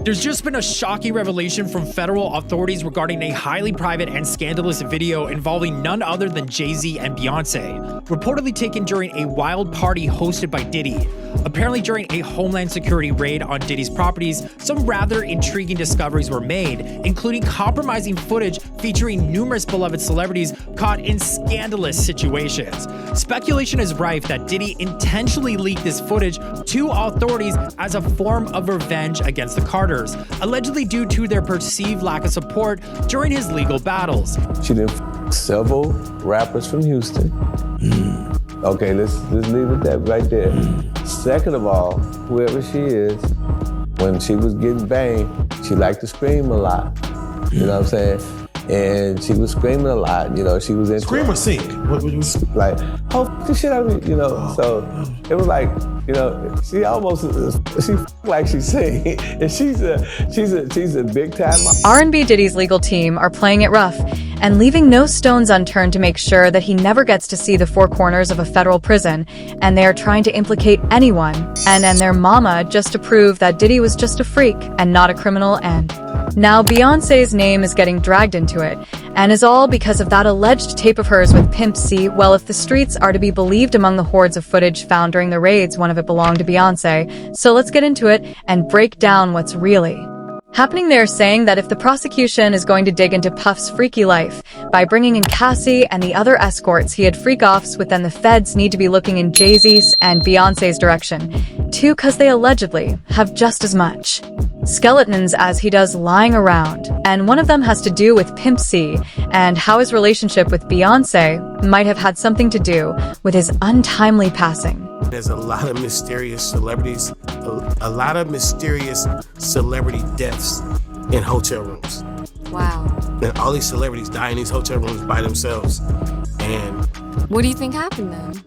There's just been a shocking revelation from federal authorities regarding a highly private and scandalous video involving none other than Jay-Z and Beyonce, reportedly taken during a wild party hosted by Diddy. Apparently during a Homeland Security raid on Diddy's properties, some rather intriguing discoveries were made, including compromising footage featuring numerous beloved celebrities caught in scandalous situations. Speculation is rife that Diddy intentionally leaked this footage to authorities as a form of revenge against the Carters, allegedly due to their perceived lack of support during his legal battles. She did several rappers from Houston. Okay, let's leave it that right there. Second of all, whoever she is, when she was getting banged, she liked to scream a lot. You know what I'm saying? And she was screaming a lot, you know, she was into scream or sing? What would you like, oh, the shit out of me, you know, so it was like, you know, she like she sing, and she's a big time. R&B Diddy's legal team are playing it rough and leaving no stones unturned to make sure that he never gets to see the four corners of a federal prison, and they are trying to implicate anyone and their mama just to prove that Diddy was just a freak and not a criminal. And now Beyonce's name is getting dragged into it, and is all because of that alleged tape of hers with Pimp C. Well, if the streets are to be believed, among the hordes of footage found during the raids, one of it belonged to Beyonce. So let's get into it and break down what's really happening there, saying that if the prosecution is going to dig into Puff's freaky life by bringing in Cassie and the other escorts he had freak-offs with, then the feds need to be looking in Jay-Z's and Beyonce's direction, too, because they allegedly have just as much skeletons as he does lying around, and one of them has to do with Pimp C and how his relationship with Beyonce might have had something to do with his untimely passing. There's a lot of mysterious celebrities, a lot of mysterious celebrity deaths in hotel rooms. Wow. And all these celebrities die in these hotel rooms by themselves. And what do you think happened then?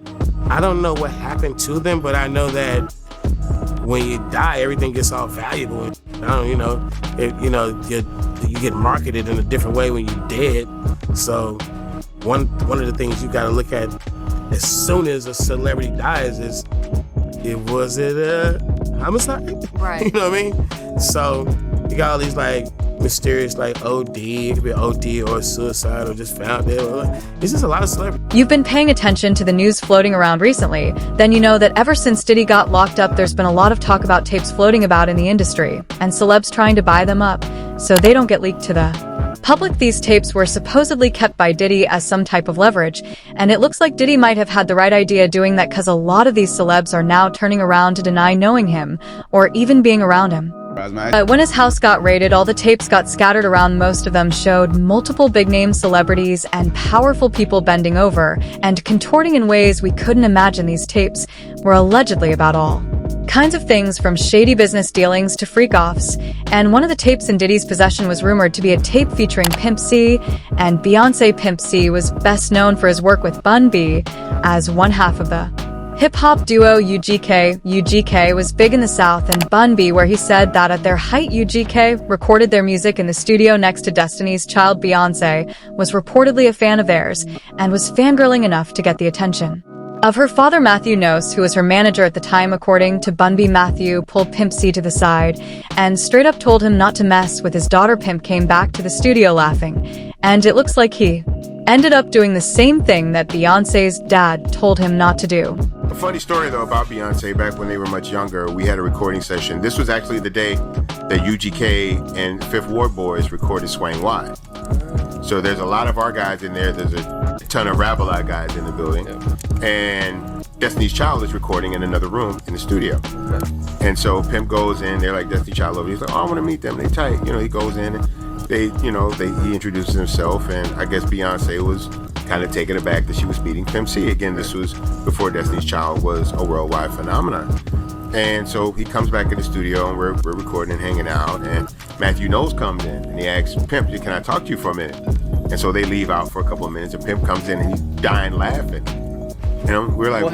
I don't know what happened to them, but I know that when you die, everything gets all valuable. You get marketed in a different way when you're dead. So one of the things you got to look at as soon as a celebrity dies is, was it a homicide? Right. You know what I mean? So you got all these like mysterious like OD, it could be an OD or a suicide or just found dead. It's just a lot of celebrities. You've been paying attention to the news floating around recently, then you know that ever since Diddy got locked up, there's been a lot of talk about tapes floating about in the industry, and celebs trying to buy them up so they don't get leaked to the public. These tapes were supposedly kept by Diddy as some type of leverage, and it looks like Diddy might have had the right idea doing that, because a lot of these celebs are now turning around to deny knowing him or even being around him. When his house got raided, all the tapes got scattered around. Most of them showed multiple big-name celebrities and powerful people bending over and contorting in ways we couldn't imagine. These tapes were allegedly about all kinds of things, from shady business dealings to freak-offs, and one of the tapes in Diddy's possession was rumored to be a tape featuring Pimp C and Beyonce. Pimp C was best known for his work with Bun B as one half of the hip-hop duo UGK. UGK was big in the South, and Bun B, where he said that at their height UGK recorded their music in the studio next to Destiny's Child. Beyonce was reportedly a fan of theirs and was fangirling enough to get the attention of her father Matthew Nose, who was her manager at the time. According to Bun B, Matthew pulled Pimp C to the side and straight up told him not to mess with his daughter. Pimp came back to the studio laughing, and it looks like he ended up doing the same thing that Beyonce's dad told him not to do. A funny story though about Beyonce, back when they were much younger, we had a recording session. This was actually the day that UGK and Fifth Ward Boys recorded Swang Wide. So there's a lot of our guys in there. There's a ton of Rabbi guys in the building. And Destiny's Child is recording in another room in the studio. And so Pimp goes in, they're like, Destiny's Child over. He's like, oh, I want to meet them. They tight. You know, he goes in and he introduces himself, and I guess Beyonce was kind of taken aback that she was meeting Pimp C. Again, this was before Destiny's Child was a worldwide phenomenon. And so he comes back in the studio, and we're recording and hanging out, and Matthew Knowles comes in, and he asks Pimp, can I talk to you for a minute? And so they leave out for a couple of minutes, and Pimp comes in, and he's dying laughing. You know, we're like,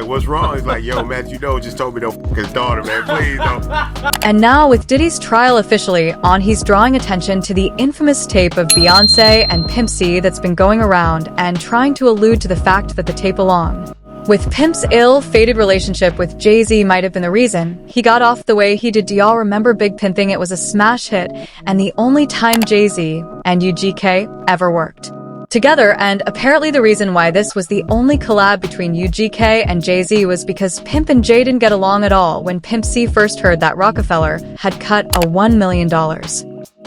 what's wrong? He's like, yo, Matthew Knowles just told me don't f*** his daughter, man, please don't. And now, with Diddy's trial officially on, he's drawing attention to the infamous tape of Beyonce and Pimp C that's been going around, and trying to allude to the fact that the tape along With Pimp's ill-fated relationship with Jay-Z might have been the reason he got off the way he did. Do y'all remember Big Pimping? It was a smash hit and the only time Jay-Z and UGK ever worked together, and apparently the reason why this was the only collab between UGK and Jay-Z was because Pimp and Jay didn't get along at all. When Pimp C first heard that Rockefeller had cut a $1 million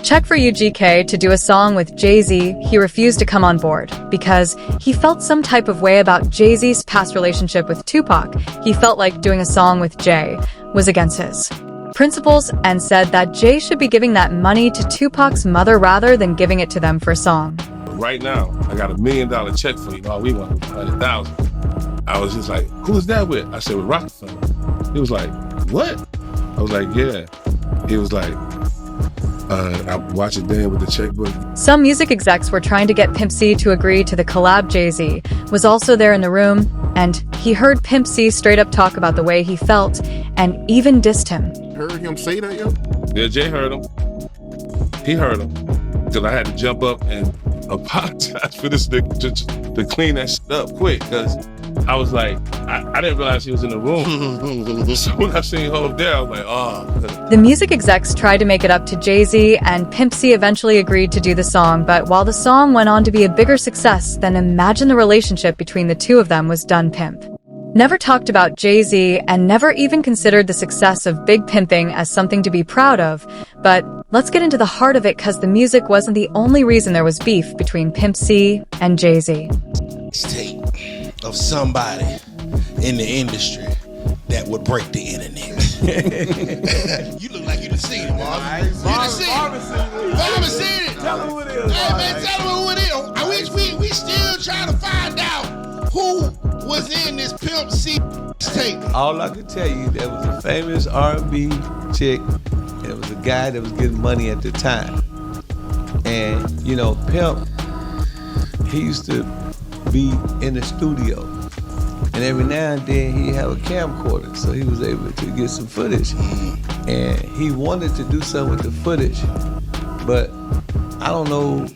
check for UGK to do a song with Jay-Z, he refused to come on board because he felt some type of way about Jay-Z's past relationship with Tupac. He felt like doing a song with Jay was against his principles and said that Jay should be giving that money to Tupac's mother rather than giving it to them for a song. Right now, I got $1 million check for you. All we want is 100,000. I was just like, who is that with? I said, with Rockefeller. He was like, what? I was like, yeah. He was like, I watched it then with the checkbook. Some music execs were trying to get Pimp C to agree to the collab. Jay-Z was also there in the room, and he heard Pimp C straight up talk about the way he felt and even dissed him. Heard him say that, yo? Yeah, Jay heard him. He heard him. Because I had to jump up and apologize for this to clean that shit up quick, because I was like, I didn't realize he was in the room. So when I seen Hov there, I was like, oh. The music execs tried to make it up to Jay-Z, and Pimp C eventually agreed to do the song, but while the song went on to be a bigger success than imagine the relationship between the two of them was done. Pimp never talked about Jay-Z and never even considered the success of Big Pimping as something to be proud of. But let's get into the heart of it, because the music wasn't the only reason there was beef between Pimp C and Jay-Z. Tape of somebody in the industry that would break the internet. You look like you done seen it, Marvin. You done seen it. Marvin seen it. Tell him who it is. Hey, man, tell him who it is. I wish we still trying to find out who was in this Pimp C tape. All I could tell you, there was a famous R&B chick. There was a guy that was getting money at the time. And, you know, Pimp, he used to be in the studio. And every now and then he'd have a camcorder, so he was able to get some footage. And he wanted to do something with the footage, but I don't know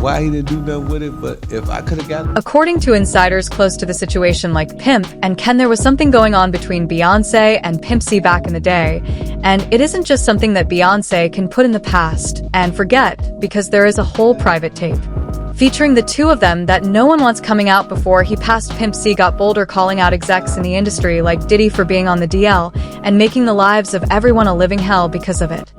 why he didn't do nothing with it, but if I could have gotten... According to insiders close to the situation like Pimp and Ken, there was something going on between Beyonce and Pimp C back in the day. And it isn't just something that Beyonce can put in the past and forget, because there is a whole private tape featuring the two of them that no one wants coming out. Before he passed, Pimp C got bolder, calling out execs in the industry like Diddy for being on the DL and making the lives of everyone a living hell because of it.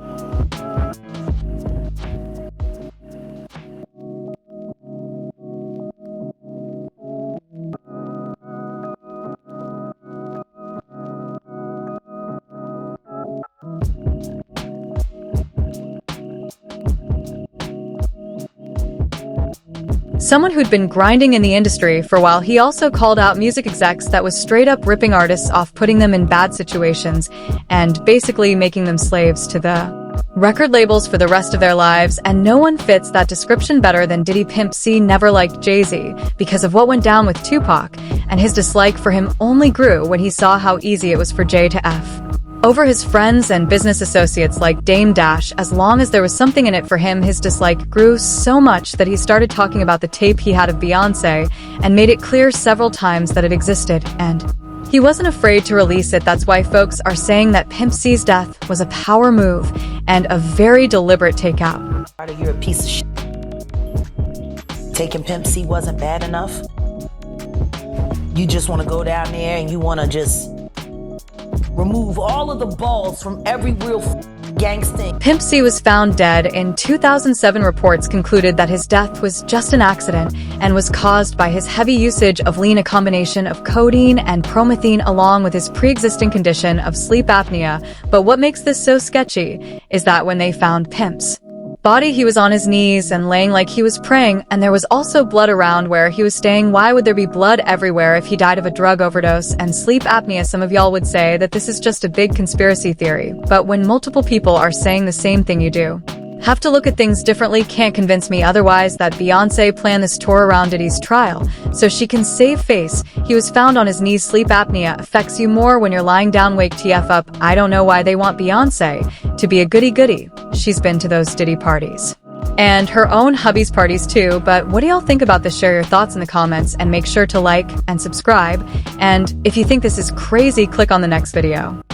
Someone who'd been grinding in the industry for a while, he also called out music execs that was straight up ripping artists off, putting them in bad situations, and basically making them slaves to the record labels for the rest of their lives. And no one fits that description better than Diddy. Pimp C never liked Jay-Z because of what went down with Tupac, and his dislike for him only grew when he saw how easy it was for Jay to F over his friends and business associates like Dame Dash. As long as there was something in it for him, his dislike grew so much that he started talking about the tape he had of Beyonce and made it clear several times that it existed, and he wasn't afraid to release it. That's why folks are saying that Pimp C's death was a power move and a very deliberate takeout. You're a piece of shit. Taking Pimp C wasn't bad enough. You just want to go down there and you want to just remove all of the balls from every real gangsta. Pimp C was found dead in 2007. Reports concluded that his death was just an accident and was caused by his heavy usage of lean, a combination of codeine and promethazine, along with his pre-existing condition of sleep apnea. But what makes this so sketchy is that when they found Pimp's body, he was on his knees and laying like he was praying, and there was also blood around where he was staying. Why would there be blood everywhere if he died of a drug overdose and sleep apnea? Some of y'all would say that this is just a big conspiracy theory, but when multiple people are saying the same thing, you do have to look at things differently. Can't convince me otherwise that Beyonce planned this tour around Diddy's trial so she can save face. He was found on his knees. Sleep apnea affects you more when you're lying down. Wake TF up. I don't know why they want Beyonce to be a goody-goody. She's been to those Diddy parties. And her own hubby's parties too. But what do y'all think about this? Share your thoughts in the comments and make sure to like and subscribe. And if you think this is crazy, click on the next video.